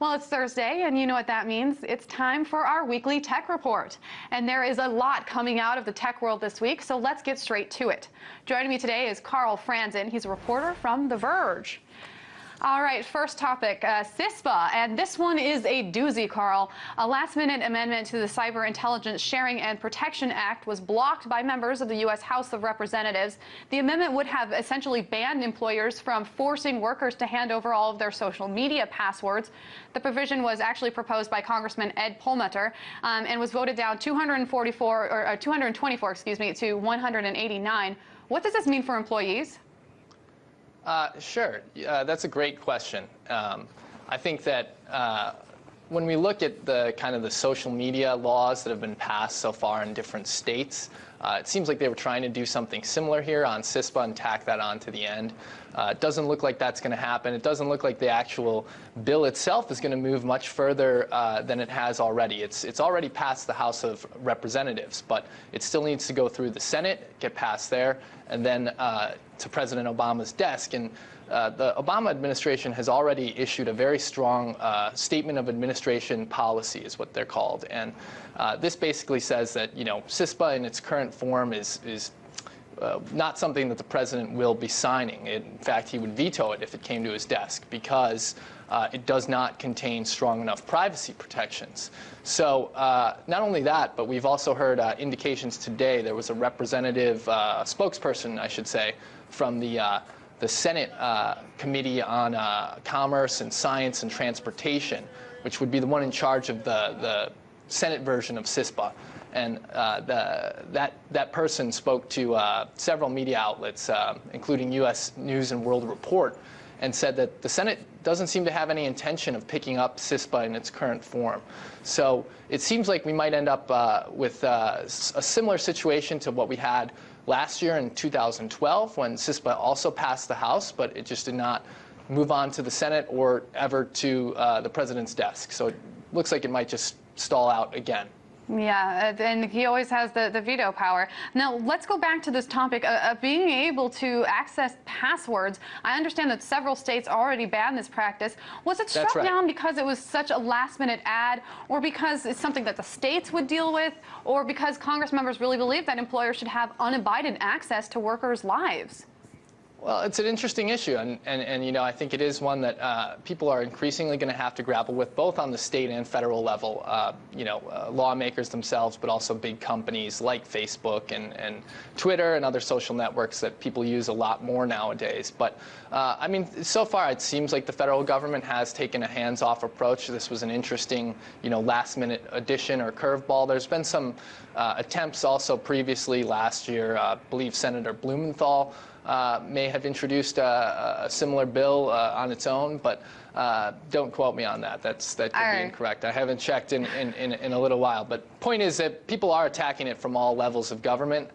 Well, it's Thursday, and you know what that means. It's time for our weekly tech report. And there is a lot coming out of the tech world this week, so let's get straight to it. Joining me today is Carl Franzen. He's a reporter from The Verge. All right, first topic, CISPA, and this one is a doozy, Carl. A last-minute amendment to the Cyber Intelligence Sharing and Protection Act was blocked by members of the U.S. House of Representatives. The amendment would have essentially banned employers from forcing workers to hand over all of their social media passwords. The provision was actually proposed by Congressman Ed Perlmutter and was voted down 224 to 189. What does this mean for employees? Sure. That's a great question. I think that when we look at the social media laws that have been passed so far in different states, it seems like they were trying to do something similar here on CISPA and tack that on to the end. It doesn't look like that's going to happen. It doesn't look like the actual bill itself is going to move much further than it has already. It's already passed the House of Representatives, but it still needs to go through the Senate, get passed there, and then to President Obama's desk. And the Obama administration has already issued a very strong statement of administration policy, is what they're called. And this basically says that, CISPA in its current form is not something that the president will be signing. In fact, he would veto it if it came to his desk because it does not contain strong enough privacy protections. So not only that, but we've also heard indications today. There was a representative, spokesperson, I should say, from the Senate Committee on Commerce and Science and Transportation, which would be the one in charge of the Senate version of CISPA. And that person spoke to several media outlets, including U.S. News and World Report, and said that the Senate doesn't seem to have any intention of picking up CISPA in its current form. So it seems like we might end up with a similar situation to what we had last year in 2012 when CISPA also passed the House, but it just did not move on to the Senate or ever to the president's desk. So it looks like it might just stall out again. Yeah, and he always has the veto power. Now, let's go back to this topic of being able to access passwords. I understand that several states already banned this practice. Was it struck down because it was such a last-minute ad, or because it's something that the states would deal with, or because Congress members really believe that employers should have unabrided access to workers' lives? Well, it's an interesting issue, and I think it is one that people are increasingly going to have to grapple with, both on the state and federal level. Lawmakers themselves, but also big companies like Facebook and Twitter and other social networks that people use a lot more nowadays. But so far it seems like the federal government has taken a hands-off approach. This was an interesting, last-minute addition or curveball. There's been some attempts also previously last year. I believe Senator Blumenthal may have introduced a similar bill on its own, but don't quote me on that. That could be incorrect. I haven't checked in a little while. But point is that people are attacking it from all levels of government.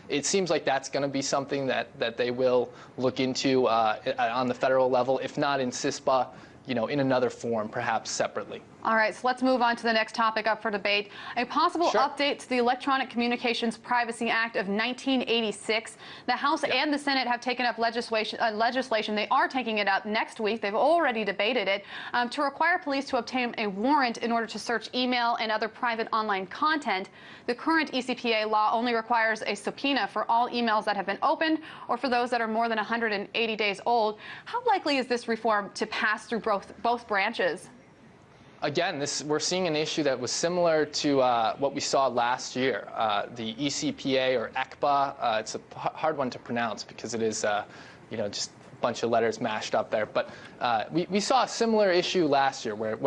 It seems like that's going to be something that they will look into on the federal level, if not in CISPA, in another form, perhaps separately. All right, so let's move on to the next topic up for debate. A possible update to the Electronic Communications Privacy Act of 1986. The House and the Senate have taken up legislation. They are taking it up next week. They've already debated it to require police to obtain a warrant in order to search email and other private online content. The current ECPA law only requires a subpoena for all emails that have been opened or for those that are more than 180 days old. How likely is this reform to pass through both branches? Again, we're seeing an issue that was similar to what we saw last year. The ECPA, or ECPA, it's a hard one to pronounce because it is, just a bunch of letters mashed up there. But we saw a similar issue last year where it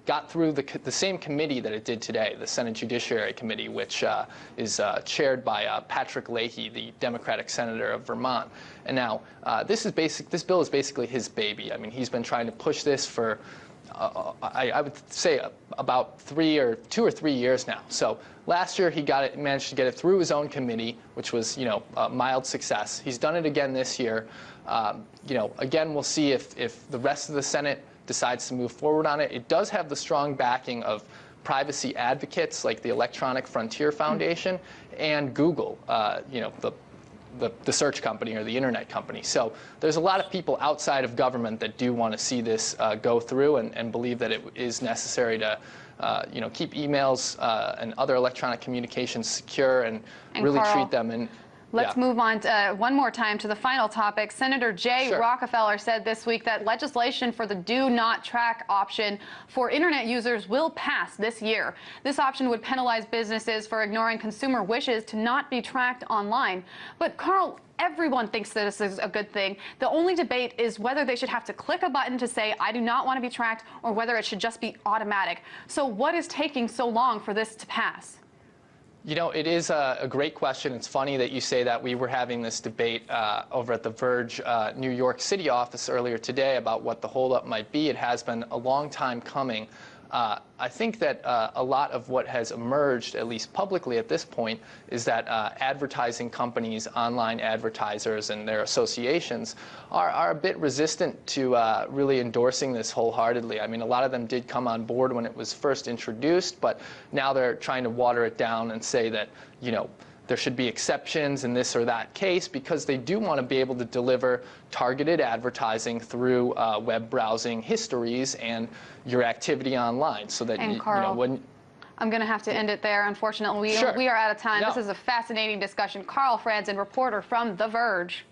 got through the same committee that it did today, the Senate Judiciary Committee, which is chaired by Patrick Leahy, the Democratic senator of Vermont. And now this bill is basically his baby. I mean, he's been trying to push this for I would say about 2 or 3 years now. So last year he managed to get it through his own committee, which was a mild success. He's done it again this year. Again, we'll see if the rest of the Senate decides to move forward on it. It does have the strong backing of privacy advocates like the Electronic Frontier Foundation and Google. the search company or the internet company. So there's a lot of people outside of government that do want to see this go through and believe that it is necessary to keep emails and other electronic communications secure and really Carl, treat them. And let's move on one more time to the final topic. Senator Jay Rockefeller said this week that legislation for the do not track option for internet users will pass this year. This option would penalize businesses for ignoring consumer wishes to not be tracked online. But Carl, everyone thinks that this is a good thing. The only debate is whether they should have to click a button to say, I do not want to be tracked, or whether it should just be automatic. So what is taking so long for this to pass? You know, it is a great question. It's funny that you say that. We were having this debate over at the Verge New York City office earlier today about what the holdup might be. It has been a long time coming. I think that a lot of what has emerged, at least publicly at this point, is that advertising companies, online advertisers, and their associations are a bit resistant to really endorsing this wholeheartedly. I mean, a lot of them did come on board when it was first introduced, but now they're trying to water it down and say that, there should be exceptions in this or that case because they do want to be able to deliver targeted advertising through web browsing histories and your activity online so that when I'm going to have to end it there. Unfortunately, we are out of time. No. This is a fascinating discussion. Carl Franzen, reporter from The Verge.